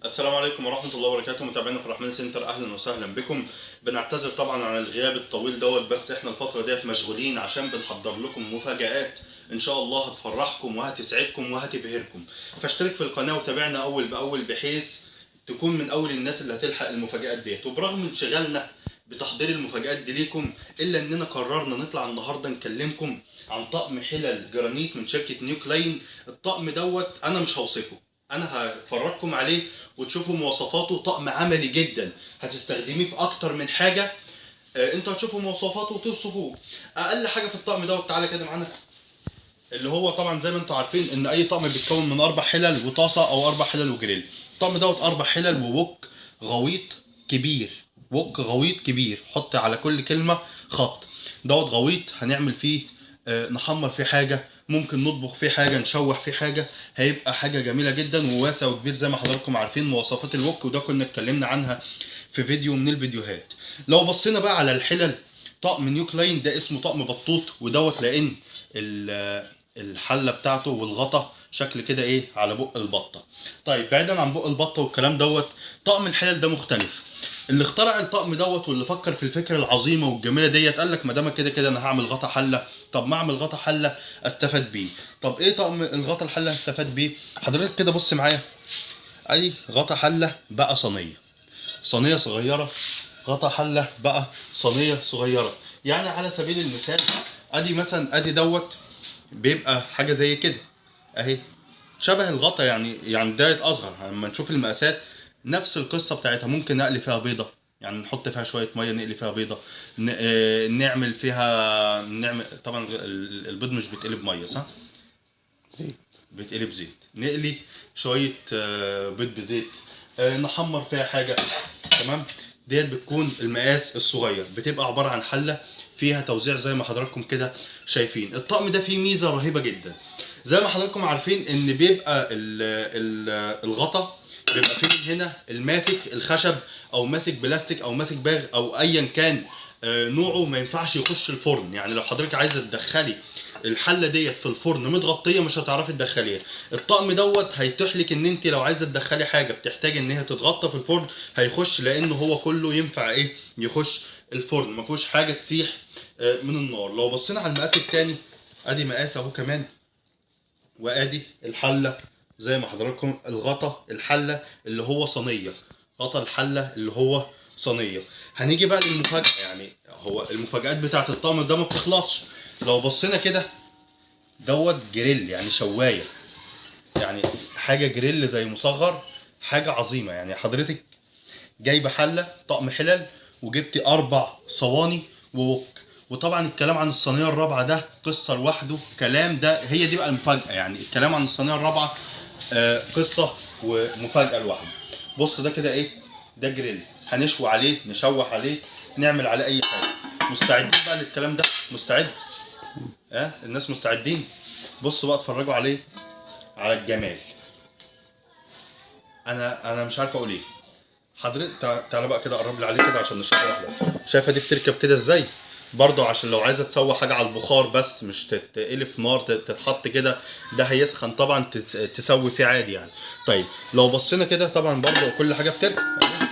السلام عليكم ورحمة الله وبركاته، متابعينا في الرحمن سنتر، أهلا وسهلا بكم. بنعتذر طبعا عن الغياب الطويل بس احنا الفترة ديت مشغولين عشان بنحضر لكم مفاجآت إن شاء الله هتفرحكم وهتسعدكم وهتبهركم. فاشترك في القناة وتابعنا أول بأول بحيث تكون من أول الناس اللي هتلحق المفاجآت ديت. وبرغم انشغالنا بتحضير المفاجآت دي ليكم إلا إننا قررنا نطلع النهاردة نكلمكم عن طقم حلل جرانيت من شركة نيو كلاين. الطقم أنا مش هوصفه، انا هفرجكم عليه وتشوفوا مواصفاته. طقم عملي جدا هتستخدميه في اكتر من حاجه. انتوا هتشوفوا مواصفاته وتوصفوه. اقل حاجه في الطقم تعالى كده معانا، اللي هو طبعا زي ما انتوا عارفين ان اي طقم بيتكون من 4 حلل وطاسه او 4 حلل وجريل. الطقم 4 حلل ووك غويط كبير. ووك غويط كبير، حط على كل كلمه خط. غويط هنعمل فيه نحمر فيه حاجه، ممكن نطبخ فيه حاجه، نشوح فيه حاجه. هيبقى حاجه جميله جدا وواسع وكبير زي ما حضراتكم عارفين مواصفات الوك، وده كنا اتكلمنا عنها في فيديو من الفيديوهات. لو بصينا بقى على الحلل، طقم نيو كلاين ده اسمه طقم بطوط لان الحله بتاعته والغطا شكل كده ايه على بق البطه. طيب بعيدا عن بق البطه والكلام طقم الحلل ده مختلف. اللي اخترع الطقم واللي فكر في الفكره العظيمه والجميله قال لك ما دام كده انا هعمل غطا حله. طب ما اعمل غطا حله استفاد بيه. طب ايه طقم الغطا الحله هستفاد بيه؟ حضرتك كده بص معايا، ادي غطا حله بقى صينيه صغيره. غطا حله بقى صينيه صغيره. يعني على سبيل المثال ادي مثلا بيبقى حاجه زي كده اهي، شبه الغطا يعني بدايه اصغر. لما نشوف المقاسات نفس القصه بتاعتها. ممكن نقلي فيها بيضه، يعني نحط فيها شويه ميه نقلي فيها بيضه. نعمل فيها طبعا البيض مش بيتقلب ميه صح؟ زيت. بيتقلب زيت. نقلي شويه بيض بزيت. نحمر فيها حاجه. تمام. بتكون المقاس الصغير، بتبقى عباره عن حله فيها توزيع زي ما حضراتكم كده شايفين. الطقم ده فيه ميزه رهيبه جدا. زي ما حضراتكم عارفين ان بيبقى الغطا بيبقى فيه من هنا الماسك الخشب او ماسك بلاستيك او ماسك باغ او ايا كان نوعه، ما ينفعش يخش الفرن. يعني لو حضرتك عايزه تدخلي الحله في الفرن متغطيه مش هتعرفي تدخليها. الطقم هيتيح لك ان انت لو عايزه تدخلي حاجه بتحتاج ان هي تتغطى في الفرن هيخش، لانه هو كله ينفع يخش الفرن، ما فيهوش حاجه تسيح من النار. لو بصينا على المقاس الثاني ادي مقاس اهو كمان، وادي الحله زي ما حضراتكم. الغطا الحله اللي هو صينيه، غطا الحله اللي هو صينيه. هنيجي بقى للمفاجاه، يعني هو المفاجآت بتاعت الطقم ده ما بتخلصش. لو بصينا كده جريل، يعني شوايه، يعني حاجه جريل زي مصغر، حاجه عظيمه. يعني حضرتك جايبه حله طقم حلل وجبتي 4 صواني ووك. وطبعا الكلام عن الصينيه الرابعه ده قصه لوحده كلام. هي دي بقى المفاجاه، يعني الكلام عن الصينيه الرابعه قصه ومفاجاه لوحده. بص ده كده ايه؟ ده جريل هنشوي عليه، نشوح عليه، نعمل عليه اي حاجه. مستعدين بقى للكلام ده؟ مستعد؟ الناس مستعدين؟ بصوا بقى اتفرجوا عليه، على الجمال. انا مش عارف اقول ايه. حضرتك تعالى بقى كده قرب لي عليه كده عشان نشوف واحده. شايفه دي بتركب كده ازاي؟ برضه عشان لو عايزه تسوي حاجه على البخار بس مش تتقلي في نار، تتحط كده. ده هيسخن طبعا تسوي فيه عادي يعني. طيب لو بصينا كده طبعا برضه كل حاجه بتركب أهي.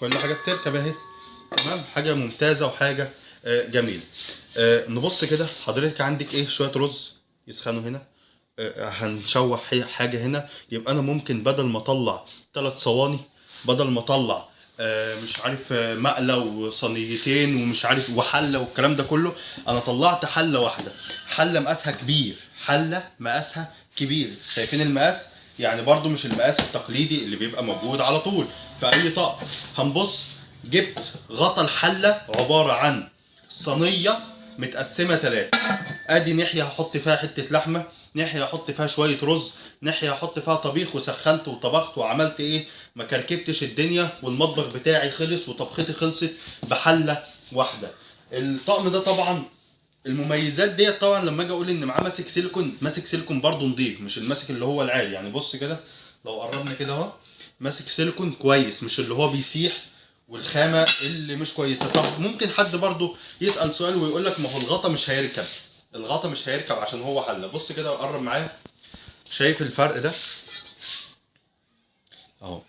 كل حاجه بتركب اهي. تمام. حاجه ممتازه وحاجه جميله. نبص كده، حضرتك عندك ايه؟ شويه رز يسخنوا هنا. هنشوح حاجه هنا. يبقى انا ممكن بدل ما اطلع 3 صواني، بدل ما اطلع مش عارف مقلة وصينيتين ومش عارف وحلة والكلام ده كله، انا طلعت حلة واحدة. حلة مقاسها كبير، حلة مقاسها كبير. شايفين المقاس؟ يعني برضو مش المقاس التقليدي اللي بيبقى موجود على طول في اي طقم. هنبص، جبت غطا الحلة عبارة عن صينية متقسمة 3. ادي ناحية هحط فيها حتة لحمة، ناحية هحط فيها شوية رز، ناحية هحط فيها طبيخ، وسخنت وطبخت وعملت ايه؟ ما كركبتش الدنيا، والمطبخ بتاعي خلص وطبختي خلصت بحلة واحدة. الطقم ده طبعا المميزات طبعا لما اجي اقول ان معاه ماسك سيليكون، ماسك سيليكون برضو نضيف، مش الماسك اللي هو العادي. يعني بص كده لو قربنا كده اهو، ماسك سيليكون كويس، مش اللي هو بيسيح والخامه اللي مش كويسه. طب ممكن حد برضو يسال سؤال ويقول لك ما هو الغطا مش هيركب. الغطا مش هيركب عشان هو حله. بص كده وقرب معايا، شايف الفرق ده؟ اهو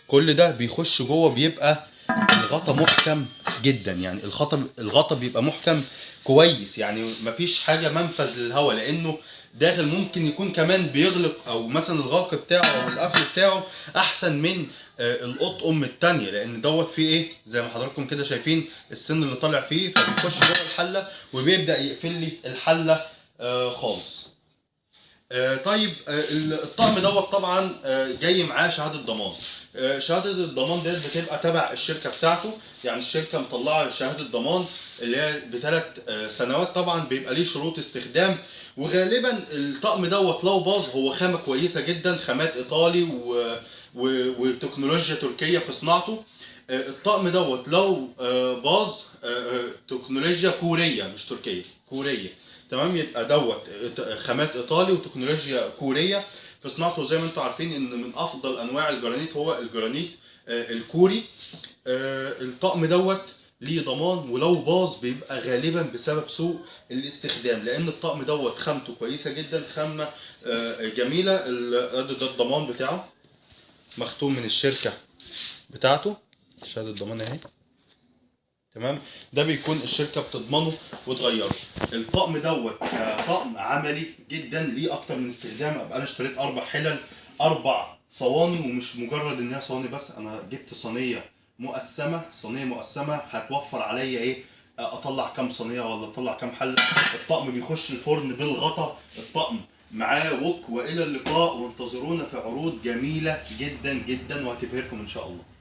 كل ده بيخش جوه، بيبقى الغطا محكم جدا. يعني الغطا بيبقى محكم كويس، يعني مفيش حاجه منفذ للهواء، لانه داخل ممكن يكون كمان بيغلق، او مثلا الغلق بتاعه او القفل بتاعه احسن من القطقم التانية، لان دوت فيه ايه زي ما حضراتكم كده شايفين السن اللي طالع فيه، فبيخش جوه الحله وبيبدا يقفل لي الحله خالص. طيب الطقم دوت طبعا جاي معاه شهاده ضمان. شهاده الضمان ديت بتبقى تبع الشركه بتاعته، يعني الشركه مطلعه شهاده ضمان اللي هي ب3 سنوات. طبعا بيبقى ليه شروط استخدام، وغالبا الطقم دوت لو باظ، هو خامه كويسه جدا، خامات ايطالي وتكنولوجيا تركيه في صناعته. الطقم دوت لو باظ، تكنولوجيا كوريه مش تركيه، كوريه. تمام، يبقى دوت خامات ايطالي وتكنولوجيا كوريه في صناعته. زي ما انتم عارفين ان من افضل انواع الجرانيت هو الجرانيت الكوري. الطقم دوت ليه ضمان، ولو باظ بيبقى غالبا بسبب سوء الاستخدام، لان الطقم دوت خامته كويسه جدا، خامه جميله. ده الضمان بتاعه مختوم من الشركه بتاعته، شهاده الضمان اهي. تمام، ده بيكون الشركه بتضمنه وتغيره. الطقم دوت طقم عملي جدا، ليه اكتر من استخدام. ابقى انا اشتريت 4 حلل، 4 صواني، ومش مجرد انها صواني بس، انا جبت صينيه مقسمه هتوفر عليا ايه، اطلع كام صينيه ولا اطلع كام حله. الطقم بيخش الفرن بالغطا، الطقم معاه وok. والى اللقاء، وانتظرونا في عروض جميله جدا جدا وهتبهركم ان شاء الله.